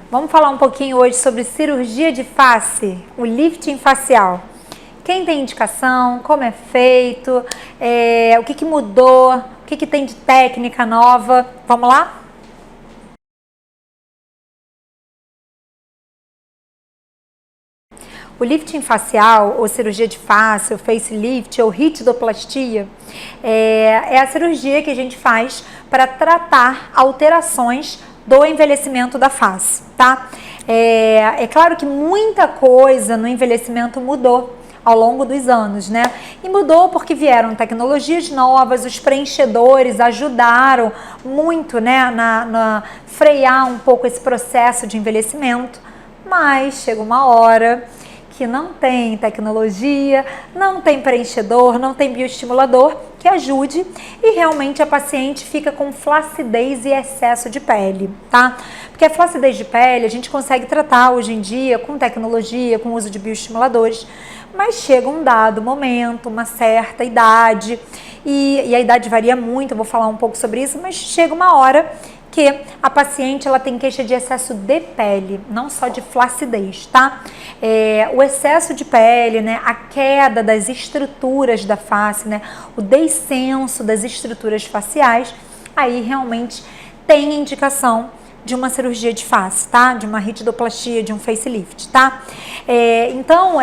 Vamos falar um pouquinho hoje sobre cirurgia de face, o lifting facial. Quem tem indicação, como é feito, o que mudou, o que tem de técnica nova. Vamos lá? O lifting facial, ou cirurgia de face, ou facelift, ou ritidoplastia, é a cirurgia que a gente faz para tratar alterações do envelhecimento da face, tá? É claro que muita coisa no envelhecimento mudou ao longo dos anos, né? E mudou porque vieram tecnologias novas, os preenchedores ajudaram muito, né, na frear um pouco esse processo de envelhecimento, mas chega uma hora que não tem tecnologia, não tem preenchedor, não tem bioestimulador que ajude e realmente a paciente fica com flacidez e excesso de pele, tá? Porque a flacidez de pele a gente consegue tratar hoje em dia com tecnologia, com uso de bioestimuladores, mas chega um dado momento, uma certa idade, e a idade varia muito, eu vou falar um pouco sobre isso, mas chega uma hora que a paciente ela tem queixa de excesso de pele, não só de flacidez, tá? O excesso de pele, né, a queda das estruturas da face, né, o descenso das estruturas faciais, aí realmente tem indicação de uma cirurgia de face, tá? De uma ritidoplastia, de um facelift, tá? Então,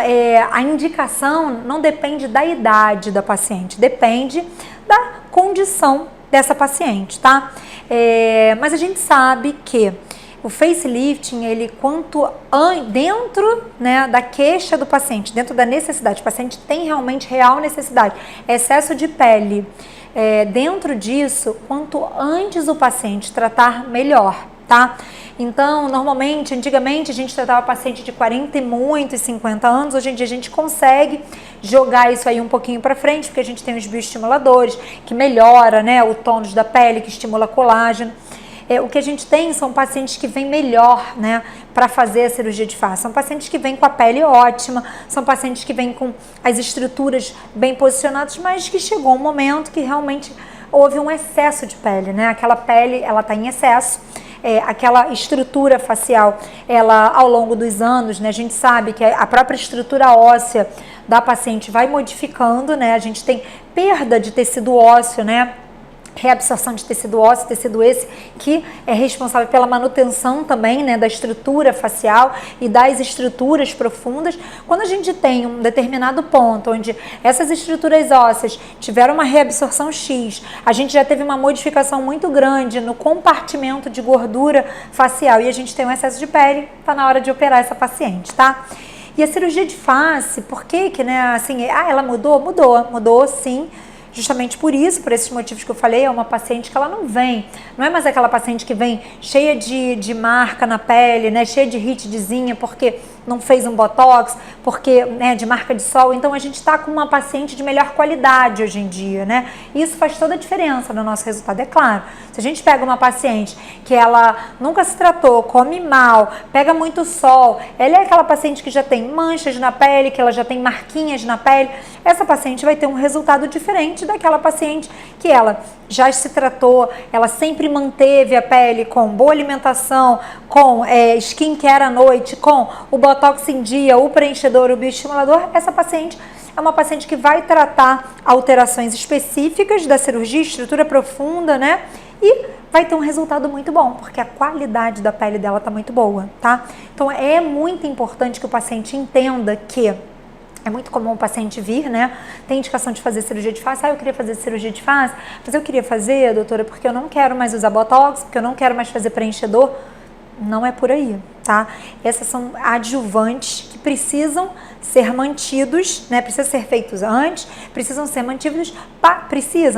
a indicação não depende da idade da paciente, depende da condição dessa paciente, tá? Mas a gente sabe que o facelifting, ele dentro, né, da queixa do paciente, dentro da necessidade, o paciente tem realmente real necessidade, excesso de pele, dentro disso, quanto antes o paciente tratar, melhor, tá? Então, normalmente, antigamente a gente tratava paciente de 40 e muitos, 50 anos, hoje em dia a gente consegue jogar isso aí um pouquinho para frente, porque a gente tem os bioestimuladores, que melhora, né, o tônus da pele, que estimula colágeno. O que a gente tem são pacientes que vêm melhor, né, para fazer a cirurgia de face. São pacientes que vêm com a pele ótima, são pacientes que vêm com as estruturas bem posicionadas, mas que chegou um momento que realmente houve um excesso de pele, né? Aquela pele, ela está em excesso. Aquela estrutura facial, ela ao longo dos anos, né, a gente sabe que a própria estrutura óssea da paciente vai modificando, né, a gente tem perda de tecido ósseo, né, reabsorção de tecido ósseo, tecido esse que é responsável pela manutenção também, né, da estrutura facial e das estruturas profundas. Quando a gente tem um determinado ponto onde essas estruturas ósseas tiveram uma reabsorção X, a gente já teve uma modificação muito grande no compartimento de gordura facial e a gente tem um excesso de pele, tá na hora de operar essa paciente, tá? E a cirurgia de face, por que né, assim, ela mudou? Mudou sim. Justamente por isso, por esses motivos que eu falei, é uma paciente que ela não é mais aquela paciente que vem cheia de marca na pele, né, cheia de ritidzinha, porque não fez um botox, porque, né, de marca de sol. Então a gente está com uma paciente de melhor qualidade hoje em dia, né? Isso faz toda a diferença no nosso resultado, é claro. Se a gente pega uma paciente que ela nunca se tratou, come mal, pega muito sol, ela é aquela paciente que já tem manchas na pele, que ela já tem marquinhas na pele, essa paciente vai ter um resultado diferente daquela paciente que ela já se tratou, ela sempre manteve a pele com boa alimentação, com skincare à noite, com o botox em dia, o preenchedor, o bioestimulador. Essa paciente é uma paciente que vai tratar alterações específicas da cirurgia, estrutura profunda, né? E vai ter um resultado muito bom, porque a qualidade da pele dela tá muito boa, tá? Então é muito importante que o paciente entenda que é muito comum o paciente vir, né? Tem indicação de fazer cirurgia de face. Eu queria fazer cirurgia de face, mas eu queria fazer, doutora, porque eu não quero mais usar botox, porque eu não quero mais fazer preenchedor. Não é por aí, tá? Essas são adjuvantes que precisam ser mantidos, né? Precisam ser feitos antes, precisam ser mantidos,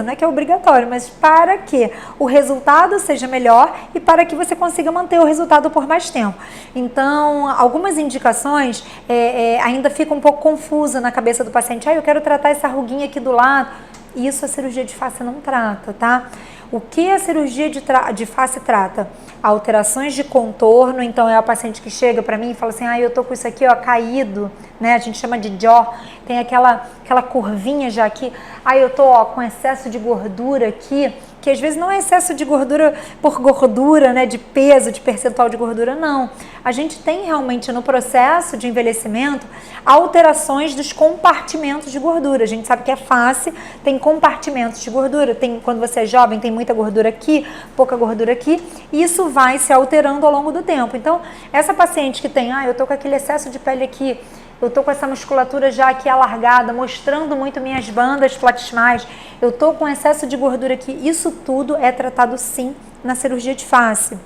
não é que é obrigatório, mas para que o resultado seja melhor e para que você consiga manter o resultado por mais tempo. Então, algumas indicações ainda ficam um pouco confusa na cabeça do paciente. Eu quero tratar essa ruguinha aqui do lado. Isso a cirurgia de face não trata, tá? O que a cirurgia de face trata? Alterações de contorno. Então é a paciente que chega para mim e fala assim, eu tô com isso aqui, ó, caído, né? A gente chama de jaw, tem aquela curvinha já aqui. Aí eu tô com excesso de gordura aqui, que às vezes não é excesso de gordura por gordura, né, de peso, de percentual de gordura, não. A gente tem realmente no processo de envelhecimento alterações dos compartimentos de gordura. A gente sabe que a face tem compartimentos de gordura. Quando você é jovem, tem muita gordura aqui, pouca gordura aqui, e isso vai se alterando ao longo do tempo. Então, essa paciente que tem, eu tô com aquele excesso de pele aqui, eu tô com essa musculatura já aqui alargada, mostrando muito minhas bandas platismais, eu tô com excesso de gordura aqui, isso tudo é tratado sim na cirurgia de face.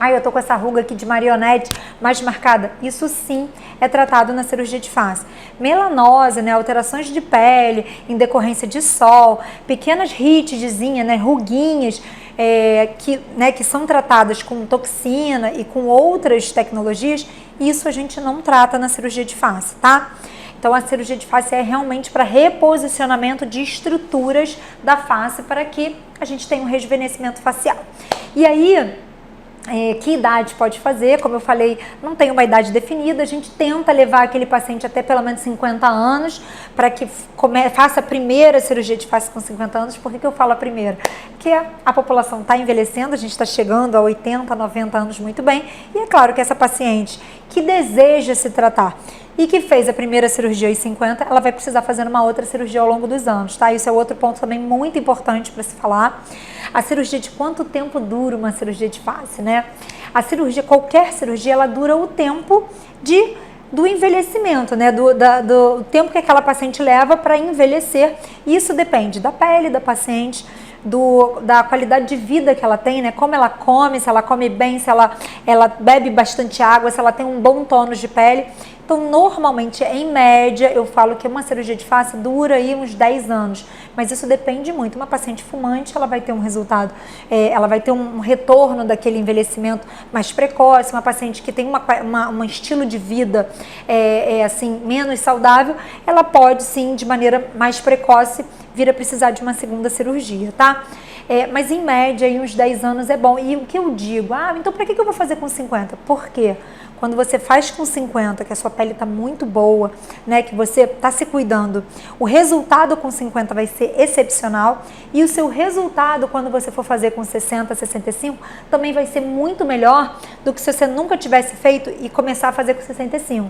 Eu tô com essa ruga aqui de marionete mais marcada. Isso sim é tratado na cirurgia de face. Melanose, né, alterações de pele em decorrência de sol, pequenas ritidezinhas, né, ruguinhas, que são tratadas com toxina e com outras tecnologias, isso a gente não trata na cirurgia de face, tá? Então, a cirurgia de face é realmente para reposicionamento de estruturas da face para que a gente tenha um rejuvenescimento facial. E aí, que idade pode fazer? Como eu falei, não tem uma idade definida, a gente tenta levar aquele paciente até pelo menos 50 anos para que faça a primeira cirurgia de face com 50 anos. Por que eu falo a primeira? Porque a população está envelhecendo, a gente está chegando a 80, 90 anos muito bem, e é claro que essa paciente que deseja se tratar e que fez a primeira cirurgia aos 50, ela vai precisar fazer uma outra cirurgia ao longo dos anos, tá? Isso é outro ponto também muito importante para se falar. A cirurgia, de quanto tempo dura uma cirurgia de face, né? A cirurgia, qualquer cirurgia, ela dura o tempo do envelhecimento, né? Do tempo que aquela paciente leva para envelhecer. Isso depende da pele da paciente, da qualidade de vida que ela tem, né? Como ela come, se ela come bem, se ela bebe bastante água, se ela tem um bom tônus de pele. Então, normalmente, em média, eu falo que uma cirurgia de face dura aí uns 10 anos, mas isso depende muito. Uma paciente fumante, ela vai ter um resultado, ela vai ter um retorno daquele envelhecimento mais precoce. Uma paciente que tem um estilo de vida assim, menos saudável, ela pode sim, de maneira mais precoce, vir a precisar de uma segunda cirurgia, tá? Mas em média, aí, uns 10 anos é bom. E o que eu digo? Então para que eu vou fazer com 50? Por quê? Quando você faz com 50, que a sua pele está muito boa, né, que você está se cuidando, o resultado com 50 vai ser excepcional, e o seu resultado quando você for fazer com 60, 65, também vai ser muito melhor do que se você nunca tivesse feito e começar a fazer com 65.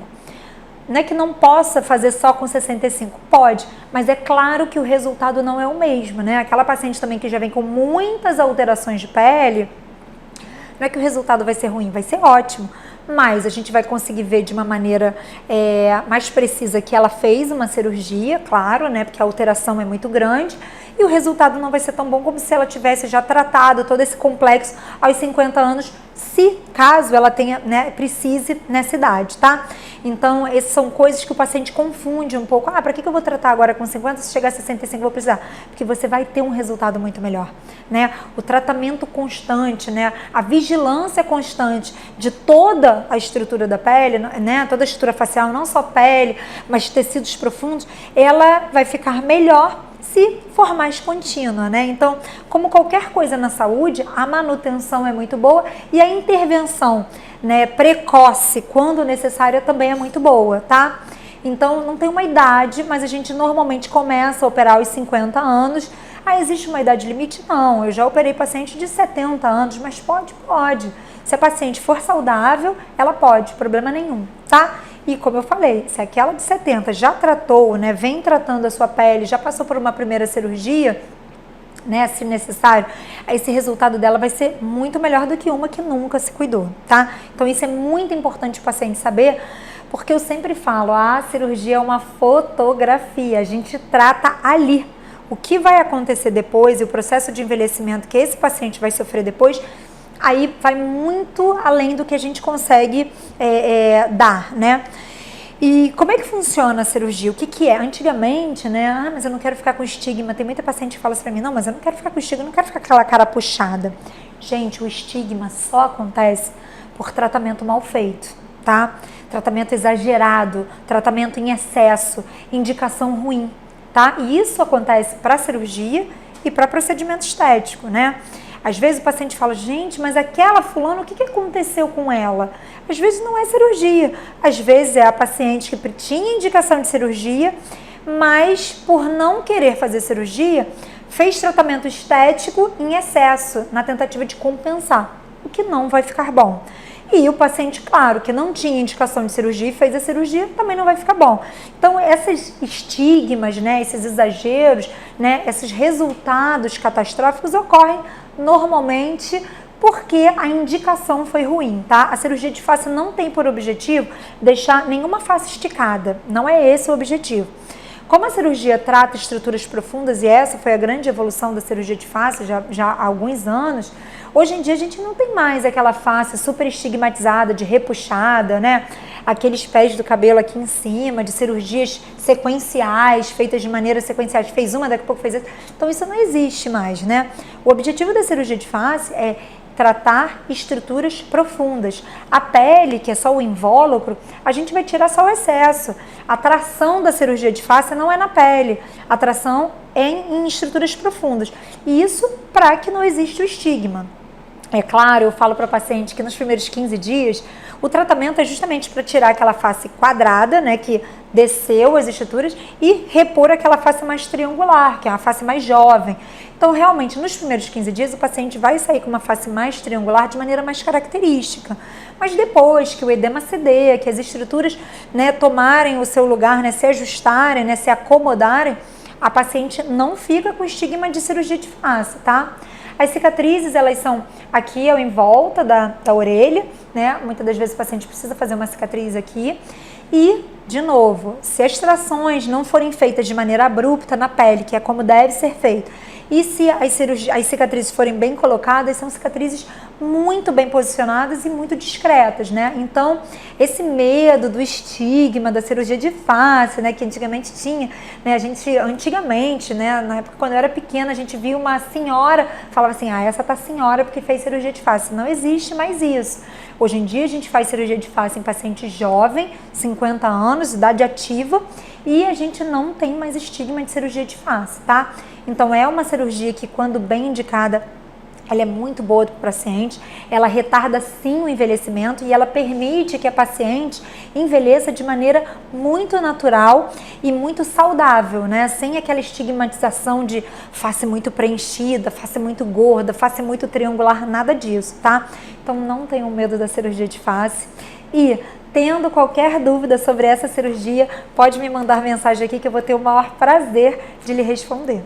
Não é que não possa fazer só com 65, pode, mas é claro que o resultado não é o mesmo, né? Aquela paciente também que já vem com muitas alterações de pele, não é que o resultado vai ser ruim, vai ser ótimo, mas a gente vai conseguir ver de uma maneira mais precisa que ela fez uma cirurgia, claro, né? Porque a alteração é muito grande, e o resultado não vai ser tão bom como se ela tivesse já tratado todo esse complexo aos 50 anos, caso ela tenha, né, precise nessa idade, tá? Então, essas são coisas que o paciente confunde um pouco. Para que eu vou tratar agora com 50, se chegar a 65 eu vou precisar? Porque você vai ter um resultado muito melhor, né? O tratamento constante, né? A vigilância constante de toda a estrutura da pele, né? Toda a estrutura facial, não só pele, mas tecidos profundos, ela vai ficar melhor se for mais contínua, né? Então, como qualquer coisa na saúde, a manutenção é muito boa e a intervenção, né, precoce, quando necessária, também é muito boa, tá? Então, não tem uma idade, mas a gente normalmente começa a operar aos 50 anos. Existe uma idade limite? Não, eu já operei paciente de 70 anos, mas pode. Se a paciente for saudável, ela pode, problema nenhum, tá? E como eu falei, se aquela de 70 já tratou, né, vem tratando a sua pele, já passou por uma primeira cirurgia, né, se necessário, esse resultado dela vai ser muito melhor do que uma que nunca se cuidou, tá? Então isso é muito importante o paciente saber, porque eu sempre falo, a cirurgia é uma fotografia, a gente trata ali. O que vai acontecer depois e o processo de envelhecimento que esse paciente vai sofrer depois, aí vai muito além do que a gente consegue dar, né? E como é que funciona a cirurgia? O que é? Antigamente, né? Mas eu não quero ficar com estigma. Tem muita paciente que fala assim pra mim, não, mas eu não quero ficar com estigma, eu não quero ficar com aquela cara puxada. Gente, o estigma só acontece por tratamento mal feito, tá? Tratamento exagerado, tratamento em excesso, indicação ruim, tá? E isso acontece para cirurgia e para procedimento estético, né? Às vezes o paciente fala, gente, mas aquela fulana, o que aconteceu com ela? Às vezes não é cirurgia, às vezes é a paciente que tinha indicação de cirurgia, mas por não querer fazer cirurgia, fez tratamento estético em excesso, na tentativa de compensar, o que não vai ficar bom. E o paciente, claro, que não tinha indicação de cirurgia e fez a cirurgia, também não vai ficar bom. Então, esses estigmas, né, esses exageros, né, esses resultados catastróficos ocorrem normalmente porque a indicação foi ruim, tá? A cirurgia de face não tem por objetivo deixar nenhuma face esticada, não é esse o objetivo. Como a cirurgia trata estruturas profundas, e essa foi a grande evolução da cirurgia de face já há alguns anos, hoje em dia a gente não tem mais aquela face super estigmatizada, de repuxada, né? Aqueles pés do cabelo aqui em cima, de cirurgias sequenciais, feitas de maneira sequenciais. Fez uma, daqui a pouco fez outra. Então isso não existe mais, né? O objetivo da cirurgia de face é tratar estruturas profundas. A pele, que é só o invólucro, a gente vai tirar só o excesso. A tração da cirurgia de face não é na pele, a tração é em estruturas profundas. E isso para que não exista o estigma. É claro, eu falo para a paciente que nos primeiros 15 dias, o tratamento é justamente para tirar aquela face quadrada, né, que desceu as estruturas, e repor aquela face mais triangular, que é uma face mais jovem. Então, realmente, nos primeiros 15 dias, o paciente vai sair com uma face mais triangular de maneira mais característica. Mas depois que o edema ceder, que as estruturas, né, tomarem o seu lugar, né, se ajustarem, né, se acomodarem, a paciente não fica com estigma de cirurgia de face, tá? As cicatrizes, elas são aqui em volta da orelha, né? Muitas das vezes o paciente precisa fazer uma cicatriz aqui. E, de novo, se as trações não forem feitas de maneira abrupta na pele, que é como deve ser feito, e se as cicatrizes forem bem colocadas, são cicatrizes muito bem posicionadas e muito discretas, né? Então, esse medo do estigma da cirurgia de face, né, que antigamente tinha, né, antigamente, né, na época quando eu era pequena, a gente via uma senhora, falava assim, essa tá senhora porque fez cirurgia de face. Não existe mais isso. Hoje em dia a gente faz cirurgia de face em paciente jovem, 50 anos, idade ativa, e a gente não tem mais estigma de cirurgia de face, tá? Então é uma cirurgia que, quando bem indicada, ela é muito boa para o paciente, ela retarda sim o envelhecimento e ela permite que a paciente envelheça de maneira muito natural e muito saudável, né? Sem aquela estigmatização de face muito preenchida, face muito gorda, face muito triangular, nada disso, tá? Então não tenham medo da cirurgia de face e, tendo qualquer dúvida sobre essa cirurgia, pode me mandar mensagem aqui que eu vou ter o maior prazer de lhe responder.